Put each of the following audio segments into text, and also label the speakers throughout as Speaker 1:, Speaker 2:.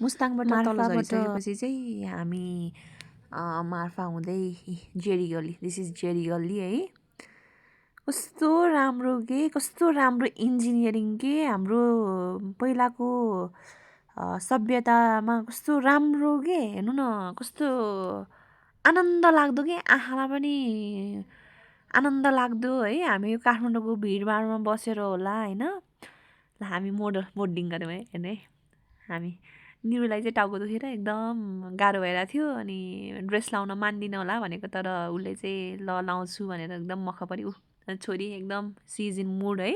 Speaker 1: मुस्ताङबाट तल
Speaker 2: मार्फाबाट
Speaker 1: झरिसकेपछि चाहिँ हामी मार्फा हुँदै जेरी गल्ली, दिस इज जेरी गल्ली है। कस्तो राम्रो के, कस्तो राम्रो इन्जिनियरिङ के, हाम्रो पहिलाको सभ्यतामा कस्तो राम्रो के, हेर्नु न कस्तो आनन्द लाग्दो के, आँखामा पनि आनन्द लाग्दो है। हामी यो काठमाडौँको भिडभाडमा बसेर होला होइन, ल हामी मोडलिङ गऱ्यौँ है, हेर्नु है, हामी निरुलाई चाहिँ टाउको दुखेर एकदम गाह्रो भइरहेको थियो अनि ड्रेस लाउन मान्दिनँ होला भनेको, तर उसले चाहिँ ल लाउँछु भनेर एकदम मख परि छोरी एकदम सिज इन मुड है।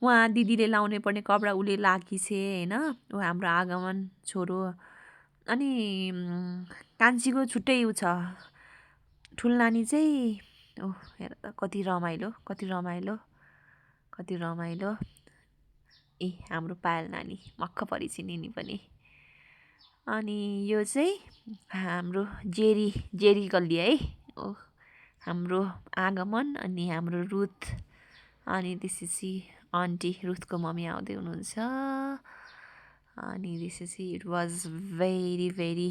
Speaker 1: उहाँ दिदीले लाउने पर्ने कपडा उसले लागिछे होइन, ऊ हाम्रो आगमन छोरो। अनि कान्छीको छुट्टै ऊ छ, ठुल्नानी चाहिँ ओह हेर त कति रमाइलो, कति रमाइलो, कति रमाइलो। ए हाम्रो पायल नानी मक्ख परिछि निनी पनि। अनि यो चाहिँ हाम्रो जेरी गल्ली है, ओ हाम्रो आगमन अनि हाम्रो रुथ, अनि त्यसपछि आन्टी रुथको मम्मी आउँदै हुनुहुन्छ। अनि त्यसपछि it was very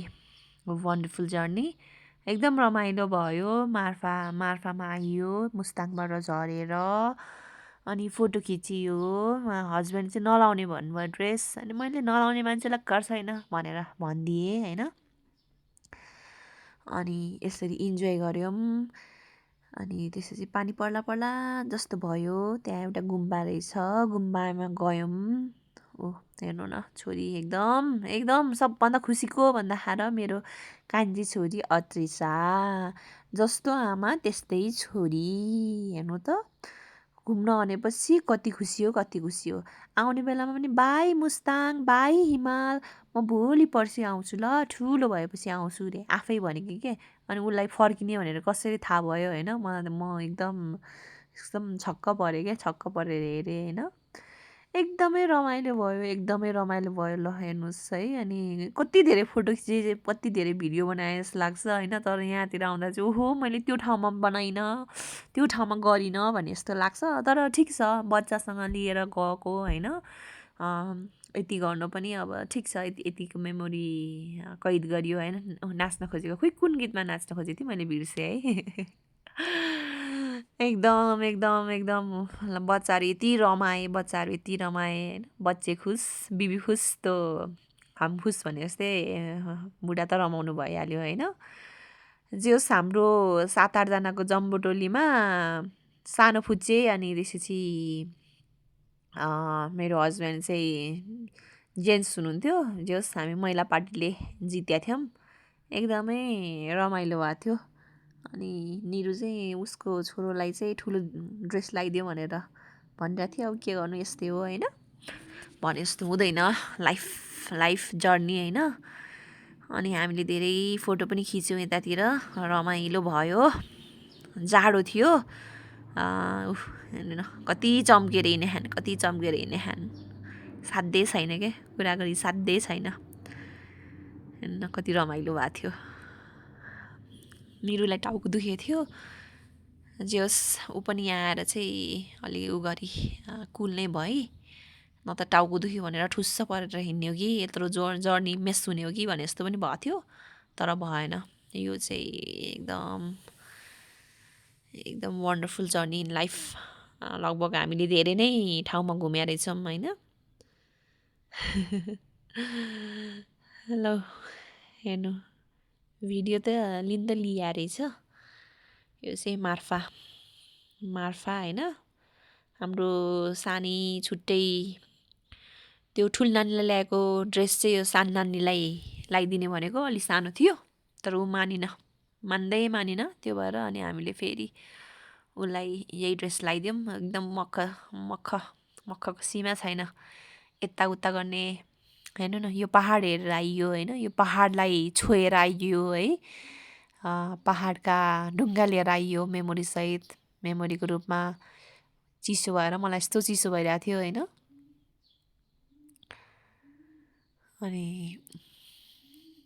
Speaker 1: wonderful journey, एकदम रमाइलो भयो। मार्फामा आइयो मुस्ताङबाट झरेर, अनि फोटो खिचियो। हस्बेन्ड चाहिँ नलाउने भन्नुभयो ड्रेस, अनि मैले नलाउने मान्छेलाई कर छैन भनेर भनिदिएँ होइन। अनि यसरी इन्जोय गऱ्यौँ। अनि त्यसपछि पानी पर्ला पर्ला जस्तो भयो, त्यहाँ एउटा गुम्बा रहेछ, गुम्बामा गयौँ। ओ हेर्नु न छोरी एकदम एकदम सबभन्दा खुसीको भन्दाखेरि मेरो कान्छी छोरी अत्रिसा, जस्तो आमा त्यस्तै छोरी। हेर्नु त घुम्न भनेपछि कति खुसी हो, कति खुसी हो। आउने बेलामा पनि बाई मुस्ताङ, बाई हिमाल, म भोलि पर्सि आउँछु ल, ठुलो भएपछि आउँछु रे आफै भनेको के। अनि उसलाई फर्किने भनेर कसरी थाहा भयो होइन, मलाई त म एकदम छक्क परेँ क्या, छक्क परेर हेरेँ होइन। एकदमै रमाइलो भयो, एकदमै रमाइलो भयो। ल हेर्नुहोस् है, अनि कति धेरै फोटो खिचेँ, कति धेरै भिडियो बनाएँ जस्तो लाग्छ होइन, तर यहाँतिर आउँदा चाहिँ ओहो मैले त्यो ठाउँमा बनाइनँ, त्यो ठाउँमा गरिनँ भने जस्तो लाग्छ। तर ठिक छ, बच्चासँग लिएर गएको होइन, यति गर्नु पनि अब ठिक छ, यतिको मेमोरी कैद गरियो होइन। नाच्न खोजेको, खोइ कुन गीतमा नाच्न खोजेको थिएँ मैले बिर्सेँ है। एकदम एकदम एकदम बच्चाहरू यति रमाए, बच्चाहरू यति रमाए होइन, बच्चे खुस बिबी खुस त हम खुस भने जस्तै बुढा त रमाउनु भइहाल्यो होइन। जे होस् हाम्रो 7-8जनाको जम्बो टोलीमा सानो फुच्चे अनि त्यसपछि मेरो हस्बेन्ड चाहिँ जेन्ट्स हुनुहुन्थ्यो। जे होस् हामी महिला पार्टीले जितेका थियौँ, एकदमै रमाइलो भएको थियो। अनि निरु चाहिँ उसको छोरोलाई चाहिँ ठुलो ड्रेस लगाइदियो भनेर भनिरहेको थियो, अब के गर्नु यस्तै हो होइन, भने जस्तो हुँदैन लाइफ जर्नी होइन। अनि हामीले धेरै फोटो पनि खिच्यौँ यतातिर, रमाइलो भयो, जाडो थियो। हेर्नु न कति चम्केर हिँड्ने खान, कति चम्केर हिँड्ने खान, साध्यै छैन क्या, कुरा गरी साध्यै छैन। हेर्नु न कति रमाइलो भएको थियो। निरुलाई टाउको दुखेको थियो, जे होस् ऊ पनि यहाँ आएर चाहिँ अलि उ गरी कुल नै भई, न त टाउको दुख्यो भनेर ठुस्स परेर हिँड्ने हो कि यत्रो जर्नी मिस हुने हो कि भने जस्तो पनि भएको थियो, तर भएन। यो चाहिँ एकदम एकदम वन्डरफुल जर्नी इन लाइफ। लगभग हामीले धेरै नै ठाउँमा घुमेर रहेछौँ होइन। हेलो हेर्नु भिडियो त लिन त लिया रहेछ। यो चाहिँ मार्फा होइन, हाम्रो सानी छुट्टै त्यो ठुल नानीलाई ल्याएको ड्रेस चाहिँ यो सानो नानीलाई लगाइदिने भनेको, अलि सानो थियो तर ऊ मान्दै मानिन, त्यो भएर अनि हामीले फेरि उसलाई यही ड्रेस लगाइदियौँ। एकदम मक्खको सीमा छैन, यताउता गर्ने। हेर्नु न यो पहाड हेरेर आइयो होइन, यो पहाडलाई छोएर आइयो है, पहाडका ढुङ्गा लिएर आइयो मेमोरीसहित, मेमोरीको रूपमा। चिसो भएर मलाई यस्तो चिसो भइरहेको थियो होइन। अनि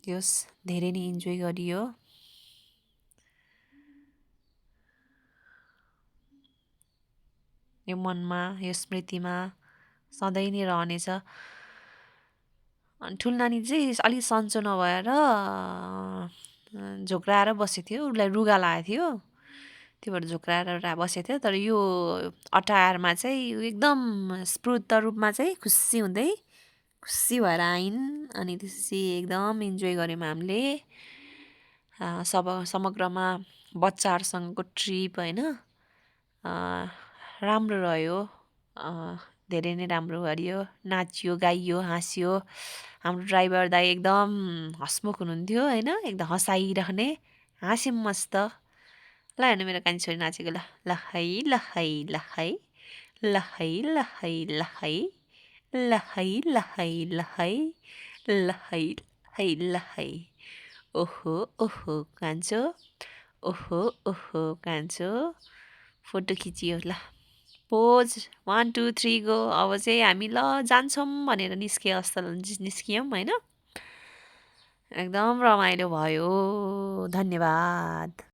Speaker 1: यस धेरै नै इन्जोय गरियो। यो मनमा, यो स्मृतिमा सधैँ नै रहनेछ। अनि ठुलो नानी चाहिँ अलिक सन्चो नभएर झोक्राएर बसेको थियो, उसलाई रुगा लागेको थियो, त्यही भएर झोक्राएर बसेको थियो। तर यो अटायरमा चाहिँ ऊ एकदम स्फूर्त रूपमा चाहिँ खुसी भएर आइन्। अनि त्यसपछि एकदम इन्जोय गऱ्यौँ हामीले। समग्रमा बच्चाहरूसँगको ट्रिप होइन, राम्रो रह्यो। धेरै नै राम्रो गरियो, नाचियो, गाइयो, हाँस्यो। हाम्रो ड्राइभर दाइ एकदम हँसमुख हुनुहुन्थ्यो होइन, एकदम हँसाइरहने, हाँस्यौँ मस्त। ल हेर्नु मेरो कान्छी छोरी नाचेको, ल ल है ल है ल है ल है ल है ल है ल है ल है ल है ल है है ल है। ओहो ओहो कान्छो, ओहो ओहो कान्छो, फोटो खिचियो। ल पोज 1 2 3 गो। अब चाहिँ हामी ल जान्छौँ भनेर निस्कियौँ होइन। एकदम रमाइलो भयो। धन्यवाद।